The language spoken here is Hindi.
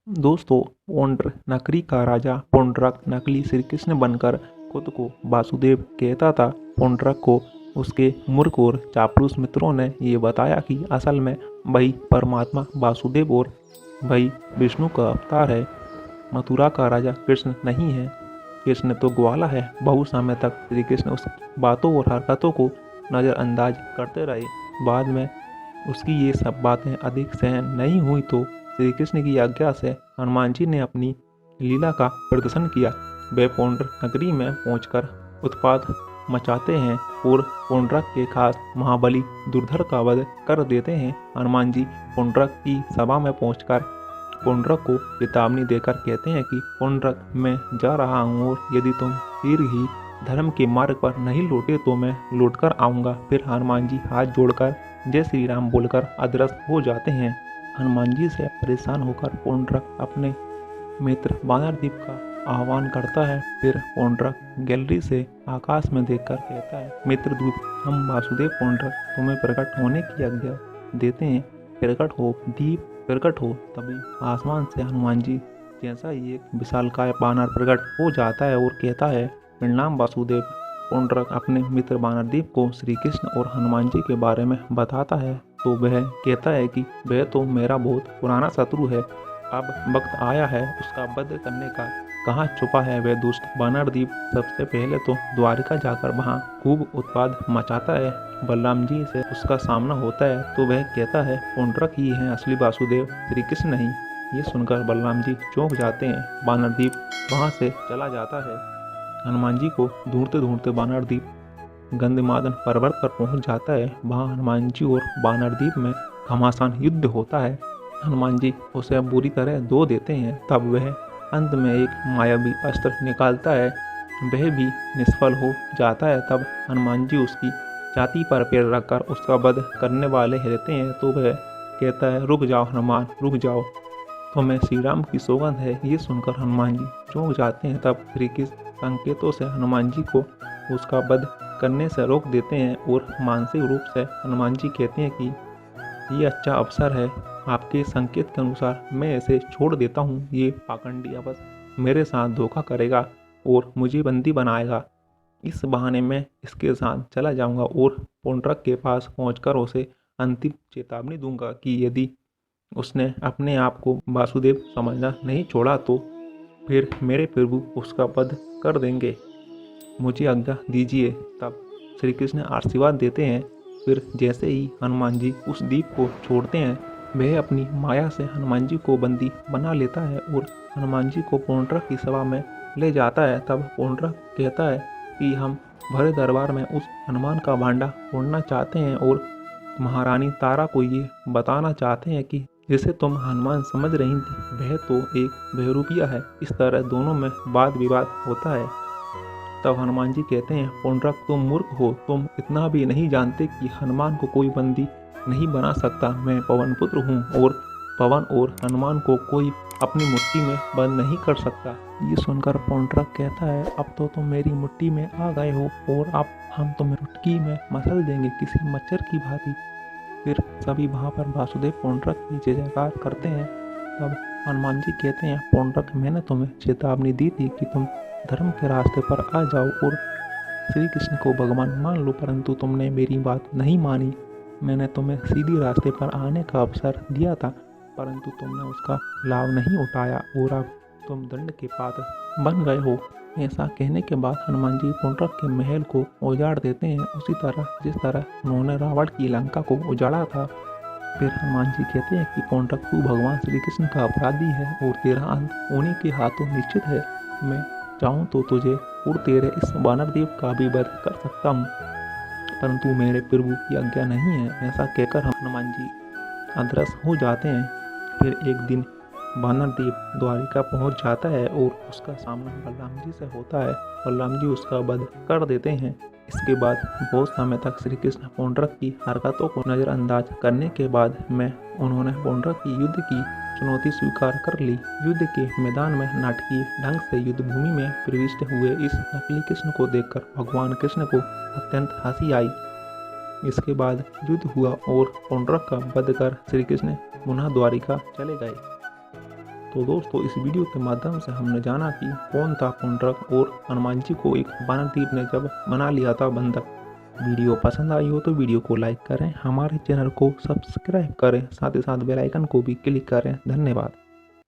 दोस्तों, पौंड्र नगरी का राजा पुंडरक नकली श्री कृष्ण बनकर खुद को वासुदेव कहता था। पुंडरक को उसके मूर्ख और चापलूस मित्रों ने ये बताया कि असल में वही परमात्मा वासुदेव और वही विष्णु का अवतार है। मथुरा का राजा कृष्ण नहीं है, कृष्ण तो ग्वाला है। बहुत समय तक श्री कृष्ण उस बातों और हरकतों को नज़रअंदाज करते रहे। बाद में उसकी ये सब बातें अधिक सहन नहीं हुई तो श्री कृष्ण की आज्ञा से हनुमान जी ने अपनी लीला का प्रदर्शन किया। वे पौंड्र नगरी में पहुंचकर उत्पात मचाते हैं और पौंड्रक के खास महाबली दुर्धर का वध कर देते हैं। हनुमान जी पौंड्रक की सभा में पहुंचकर पौंड्रक को चेतावनी देकर कहते हैं कि पौंड्रक, मैं जा रहा हूँ और यदि तुम शीघ्र ही धर्म के मार्ग पर नहीं लौटे तो मैं लौटकर आऊँगा। फिर हनुमान जी हाथ जोड़कर जय श्री राम बोलकर अदृश्य हो जाते हैं। हनुमान जी से परेशान होकर पौंड्रक अपने मित्र वानरदीप का आह्वान करता है। फिर पौंड्रक गैलरी से आकाश में देखकर कहता है, मित्रदूत, हम वासुदेव पौंड्रक तुम्हें प्रकट होने की आज्ञा देते हैं। प्रकट हो दीप, प्रकट हो। तभी आसमान से हनुमान जी जैसा ही एक विशालकाय बानर प्रकट हो जाता है और कहता है, प्रणाम वासुदेव। पौंड्रक अपने मित्र वानरदीप को श्री कृष्ण और हनुमान जी के बारे में बताता है तो वह कहता है कि वह तो मेरा बहुत पुराना शत्रु है, अब वक्त आया है उसका वध करने का। कहाँ छुपा है वह दुष्ट वानरदीप? सबसे पहले तो द्वारिका जाकर वहाँ खूब उत्पाद मचाता है। बलराम जी से उसका सामना होता है तो वह कहता है, पौंड्रक ही है असली वासुदेव, श्री कृष्ण नहीं। ये सुनकर बलराम जी चौंक जाते हैं। वानरदीप वहाँ से चला जाता है। हनुमान जी को ढूंढते ढूंढते वानरदीप गंधमादन पर्वत पर पहुंच जाता है। वहाँ हनुमान जी और वानरदीप में घमासान युद्ध होता है। हनुमान जी उसे बुरी तरह धो देते हैं। तब वह अंत में एक मायावी अस्त्र निकालता है, वह भी निष्फल हो जाता है। तब हनुमान जी उसकी छाती पर पैर रखकर उसका वध करने वाले रहते हैं तो वह कहता है, रुक जाओ हनुमान, रुक जाओ, तुम्हें श्री राम की सौगंध है। ये सुनकर हनुमान जी चौंक जाते हैं। तब श्री कृष्ण संकेतों से हनुमान जी को उसका वध करने से रोक देते हैं और मानसिक रूप से हनुमान जी कहते हैं कि ये अच्छा अवसर है, आपके संकेत के अनुसार मैं इसे छोड़ देता हूँ। ये पाखंडी अवश्य मेरे साथ धोखा करेगा और मुझे बंदी बनाएगा। इस बहाने मैं इसके साथ चला जाऊंगा और पौंड्रक के पास पहुंचकर उसे अंतिम चेतावनी दूंगा कि यदि उसने अपने आप को वासुदेव समझना नहीं छोड़ा तो फिर मेरे प्रभु उसका वध कर देंगे। मुझे आज्ञा दीजिए। तब श्री कृष्ण आशीर्वाद देते हैं। फिर जैसे ही हनुमान जी उस द्वीप को छोड़ते हैं, वह अपनी माया से हनुमान जी को बंदी बना लेता है और हनुमान जी को पौंड्रक की सभा में ले जाता है। तब पौंड्रक कहता है कि हम भरे दरबार में उस हनुमान का भांडा फोड़ना चाहते हैं और महारानी तारा को ये बताना चाहते हैं कि जिसे तुम हनुमान समझ रही थी वह तो एक बहरूपिया है। इस तरह दोनों में वाद विवाद होता है। तब हनुमान जी कहते हैं, पौंड्रक, तुम मूर्ख हो, तुम इतना भी नहीं जानते कि हनुमान को कोई बंदी नहीं बना सकता। मैं पवन पुत्र हूँ और पवन और हनुमान को कोई अपनी मुट्ठी में बंद नहीं कर सकता। ये सुनकर पौंड्रक कहता है, अब तो तुम मेरी मुट्ठी में आ गए हो और अब हम तुम्हें रुटकी में मसल देंगे किसी मच्छर की भांति। फिर सभी वहाँ पर वासुदेव पौंड्रक की जय जयकार करते हैं। तब हनुमान जी कहते हैं, पौंड्रक, मैंने तुम्हें चेतावनी दी थी कि तुम धर्म के रास्ते पर आ जाओ और श्री कृष्ण को भगवान मान लो, परंतु तुमने मेरी बात नहीं मानी। मैंने तुम्हें सीधी रास्ते पर आने का अवसर दिया था, परंतु तुमने उसका लाभ नहीं उठाया और अब तुम दंड के पात्र बन गए हो। ऐसा कहने के बाद हनुमान जी पौंड्रक के महल को उजाड़ देते हैं, उसी तरह जिस तरह उन्होंने रावण की लंका को उजाड़ा था। फिर हनुमान जी कहते हैं कि पौंड्रक, तू भगवान श्री कृष्ण का अपराधी है और तेरा अंत उन्हीं के हाथों निश्चित है। मैं चाहूँ तो तुझे और तेरे इस वानरदेव का भी वध कर सकता हूँ, परंतु मेरे प्रभु की आज्ञा नहीं है। ऐसा कहकर हनुमान जी अदृश्य हो जाते हैं। फिर एक दिन वानरदेव द्वारिका पहुंच जाता है और उसका सामना बलराम जी से होता है। बलराम जी उसका वध कर देते हैं। इसके बाद बहुत समय तक श्री कृष्ण पौंड्रक की हरकतों को नज़रअंदाज करने के बाद में उन्होंने पौंड्रक की युद्ध की चुनौती स्वीकार कर ली। युद्ध के मैदान में नाटकीय ढंग से युद्ध भूमि में प्रविष्ट हुए इस नकली कृष्ण को देखकर भगवान कृष्ण को अत्यंत हंसी आई। इसके बाद युद्ध हुआ और पौंड्रक का वध कर श्री कृष्ण पुनः द्वारिका चले गए। तो दोस्तों इस वीडियो के माध्यम से हमने जाना कि कौन था पुंडरक और हनुमान जी को एक बानरदीप ने जब बना लिया था बंधक। वीडियो पसंद आई हो तो वीडियो को लाइक करें, हमारे चैनल को सब्सक्राइब करें, साथ ही साथ बेल आइकन को भी क्लिक करें। धन्यवाद।